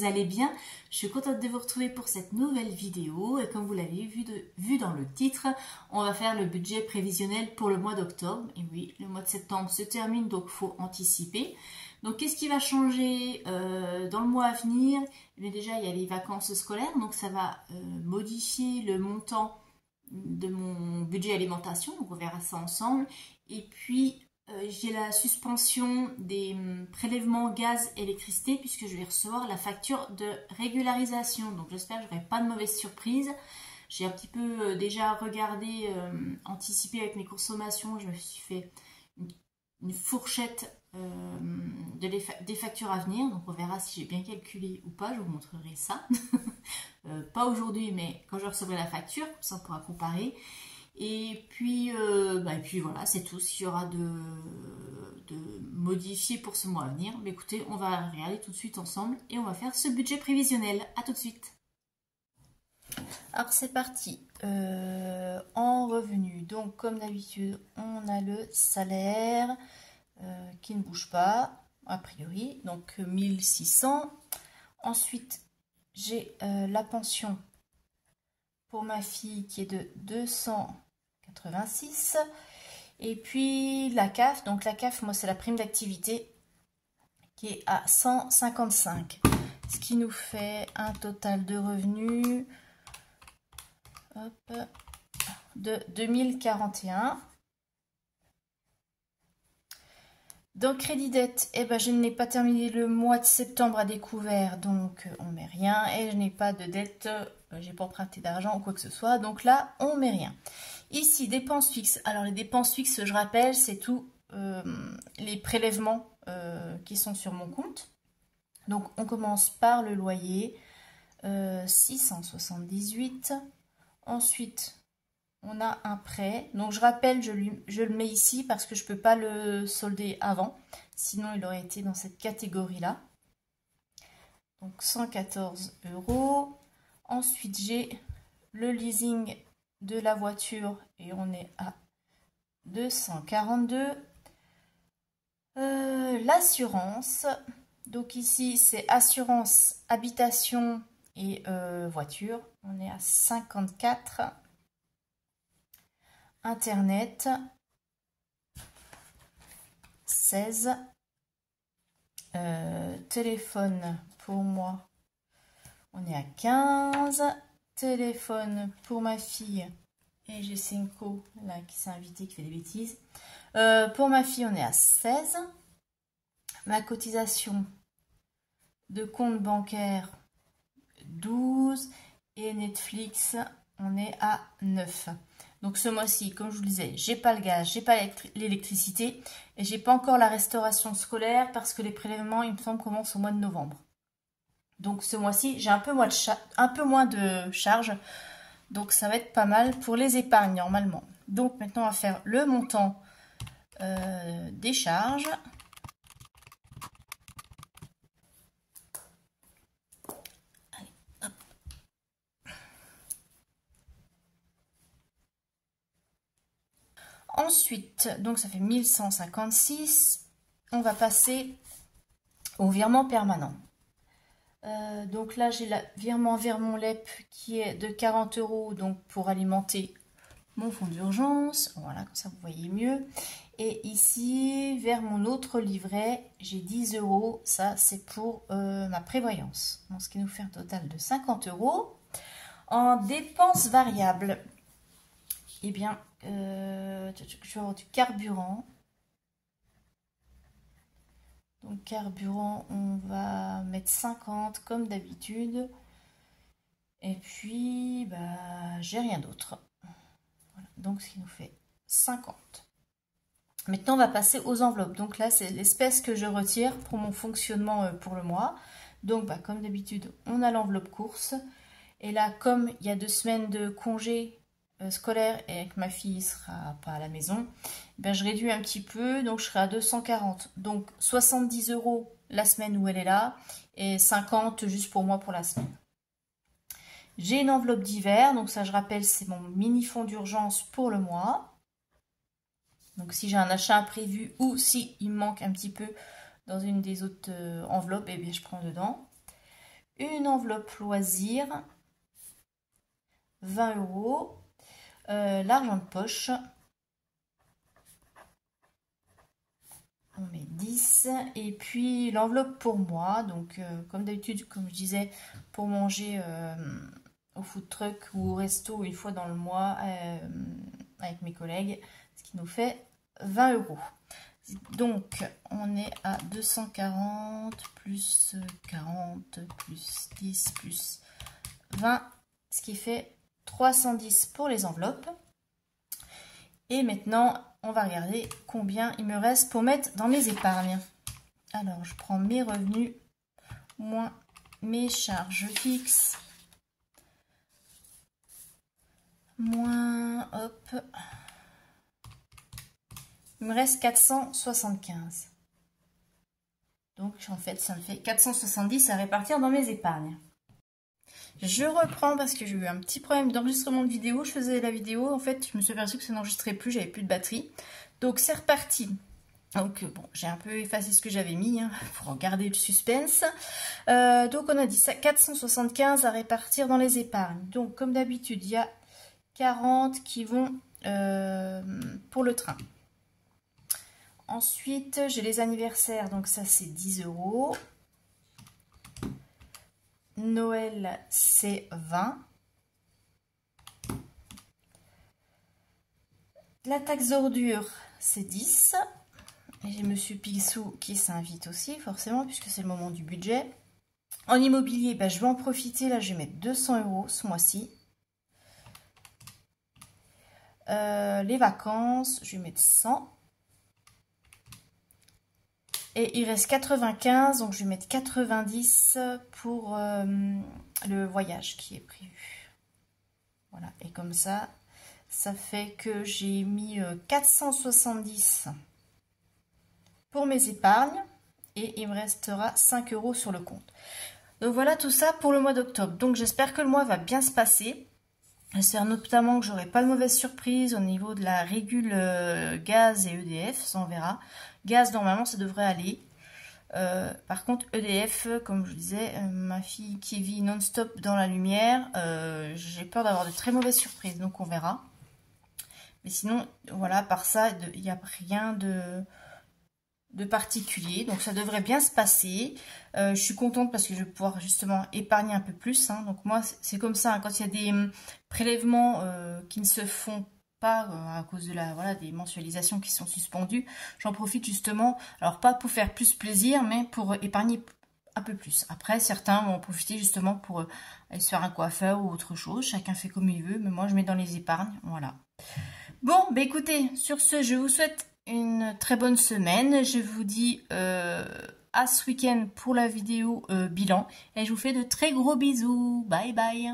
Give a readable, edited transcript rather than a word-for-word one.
vous allez bien. Je suis contente de vous retrouver pour cette nouvelle vidéo. Et comme vous l'avez vu dans le titre, on va faire le budget prévisionnel pour le mois d'octobre. Et oui, le mois de septembre se termine, donc il faut anticiper. Donc qu'est-ce qui va changer dans le mois à venir? Eh bien, déjà, il y a les vacances scolaires, donc ça va modifier le montant de mon budget alimentation. Donc on verra ça ensemble. Et puis, j'ai la suspension des prélèvements gaz et électricité puisque je vais recevoir la facture de régularisation. Donc j'espère que je n'aurai pas de mauvaises surprises. J'ai un petit peu déjà regardé, anticipé avec mes consommations. Je me suis fait une fourchette des factures à venir. Donc on verra si j'ai bien calculé ou pas. Je vous montrerai ça. Pas aujourd'hui, mais quand je recevrai la facture, comme ça on pourra comparer. Et puis voilà, c'est tout. S'il y aura de modifier pour ce mois à venir. Mais écoutez, on va regarder tout de suite ensemble et on va faire ce budget prévisionnel. À tout de suite. Alors c'est parti. En revenu, donc comme d'habitude, on a le salaire qui ne bouge pas, a priori, donc 1600. Ensuite, j'ai la pension pour ma fille qui est de 286. Et puis la CAF, donc la CAF, moi c'est la prime d'activité qui est à 155. Ce qui nous fait un total de revenus de 2041. Donc crédit dette, eh ben, je n'ai pas terminé le mois de septembre à découvert, donc on met rien. Et je n'ai pas de dette, j'ai pas emprunté d'argent ou quoi que ce soit, donc là on met rien. Ici, dépenses fixes. Alors les dépenses fixes, je rappelle, c'est tout les prélèvements qui sont sur mon compte. Donc on commence par le loyer, 678. Ensuite, on a un prêt. Donc je rappelle, je le mets ici parce que je ne peux pas le solder avant. Sinon, il aurait été dans cette catégorie-là. Donc 114 €. Ensuite, j'ai le leasing de la voiture et on est à 242. L'assurance. Donc ici, c'est assurance, habitation et voiture. On est à 54. Internet, 16. Téléphone pour moi, on est à 15. Téléphone pour ma fille, et j'ai Senko là qui s'est invité, qui fait des bêtises. Pour ma fille, on est à 16. Ma cotisation de compte bancaire, 12. Et Netflix, on est à 9. Donc ce mois-ci, comme je vous le disais, j'ai pas le gaz, j'ai pas l'électricité et j'ai pas encore la restauration scolaire parce que les prélèvements, il me semble, commencent au mois de novembre. Donc ce mois-ci, j'ai un peu moins de charges. Donc ça va être pas mal pour les épargnes normalement. Donc maintenant, on va faire le montant des charges. Ensuite, donc ça fait 1156. On va passer au virement permanent. Donc là, j'ai le virement vers mon LEP qui est de 40 € donc pour alimenter mon fonds d'urgence. Voilà, comme ça vous voyez mieux. Et ici, vers mon autre livret, j'ai 10 €. Ça, c'est pour ma prévoyance. Donc, ce qui nous fait un total de 50 €. En dépenses variables, eh bien, je vais avoir du carburant. Donc carburant, on va mettre 50 comme d'habitude. Et puis, bah, j'ai rien d'autre. Voilà. Donc ce qui nous fait 50. Maintenant, on va passer aux enveloppes. Donc là, c'est l'espèce que je retire pour mon fonctionnement pour le mois. Donc, bah, comme d'habitude, on a l'enveloppe course. Et là, comme il y a 2 semaines de congé scolaire et que ma fille sera pas à la maison, ben je réduis un petit peu, donc je serai à 240. Donc 70 € la semaine où elle est là et 50 juste pour moi pour la semaine. J'ai une enveloppe d'hiver, donc ça je rappelle c'est mon mini fonds d'urgence pour le mois. Donc si j'ai un achat imprévu ou si il me manque un petit peu dans une des autres enveloppes, eh bien je prends dedans. une enveloppe loisir, 20 €, l'argent de poche, on met 10, et puis l'enveloppe pour moi, donc comme d'habitude, comme je disais, pour manger au food truck ou au resto une fois dans le mois avec mes collègues, ce qui nous fait 20 €. Donc on est à 240 plus 40 plus 10 plus 20, ce qui fait 310 pour les enveloppes. Et maintenant on va regarder combien il me reste pour mettre dans mes épargnes. Alors je prends mes revenus moins mes charges fixes moins, hop, il me reste 475. Donc en fait ça me fait 470 à répartir dans mes épargnes. Je reprends parce que j'ai eu un petit problème d'enregistrement de vidéo. Je faisais la vidéo, en fait je me suis aperçue que ça n'enregistrait plus, j'avais plus de batterie. Donc c'est reparti. Donc bon, j'ai un peu effacé ce que j'avais mis pour garder le suspense. Donc on a dit ça, 475 à répartir dans les épargnes. Donc comme d'habitude, il y a 40 qui vont pour le train. Ensuite, j'ai les anniversaires, donc ça c'est 10 €. Noël, c'est 20. La taxe d'ordure, c'est 10. Et j'ai Monsieur Picsou qui s'invite aussi, forcément, puisque c'est le moment du budget. En immobilier, je vais en profiter. Là, je vais mettre 200 € ce mois-ci. Les vacances, je vais mettre 100. Et il reste 95, donc je vais mettre 90 pour le voyage qui est prévu. Voilà, et comme ça, ça fait que j'ai mis 470 pour mes épargnes et il me restera 5 € sur le compte. Donc voilà tout ça pour le mois d'octobre. Donc j'espère que le mois va bien se passer. J'espère notamment que j'aurai pas de mauvaise surprise au niveau de la régule gaz et EDF, ça on verra. Gaz, normalement, ça devrait aller. Par contre, EDF, comme je disais, ma fille qui vit non-stop dans la lumière, j'ai peur d'avoir de très mauvaises surprises, donc on verra. Mais sinon, voilà, par ça, il n'y a rien de particulier, donc ça devrait bien se passer. Je suis contente parce que je vais pouvoir justement épargner un peu plus. Donc moi, c'est comme ça, quand il y a des prélèvements qui ne se font pas à cause de des mensualisations qui sont suspendues, j'en profite justement, alors pas pour faire plus plaisir, mais pour épargner un peu plus. Après, certains vont en profiter justement pour aller se faire un coiffeur ou autre chose, chacun fait comme il veut, mais moi je mets dans les épargnes, voilà. Bon, écoutez, sur ce, je vous souhaite une très bonne semaine, je vous dis à ce week-end pour la vidéo bilan, et je vous fais de très gros bisous, bye bye.